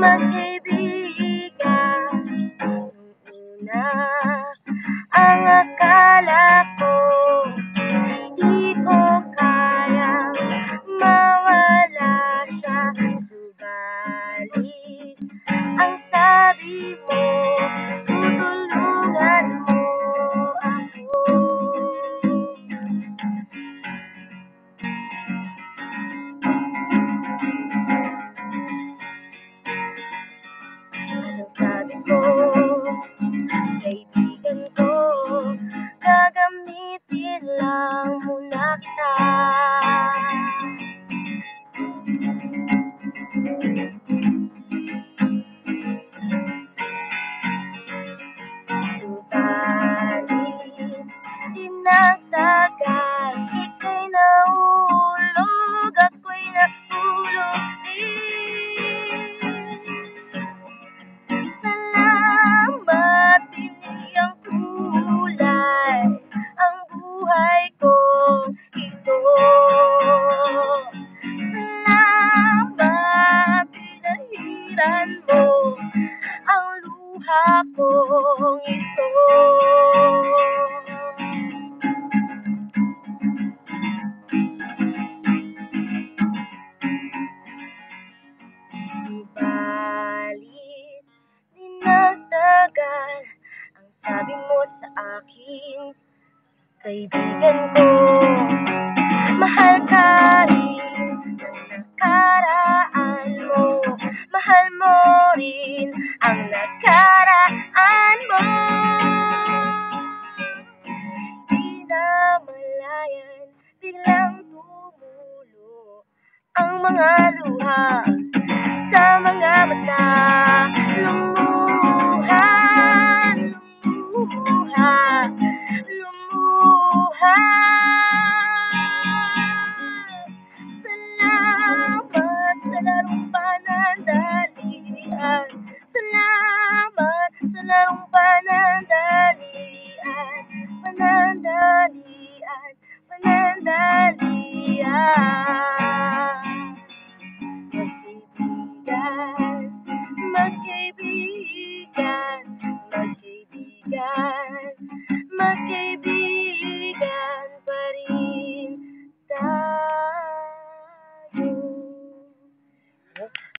magkaibigan. Nung una, ang akala ko di ko kayang mawala siya. Subalit, ang sabi mo, tutulungan mo ako. Anong sabi ko, kaibigan ko, gagamitin lang muna kita. Subalit, di nagtagal, ika'y nahulog, ako'y nahulog din. Salamat, binigyang kulay ang buhay kong ito. Salamat, pinahiran mo ang luha kong ito. Subalit, di nagtagal, ang sabi mo sa akin, kaibigan ko, mahal ka rin ang nakaraan mo, mahal mo rin ang nakaraan mo. Di namalayan, biglang tumulo ang mga luha.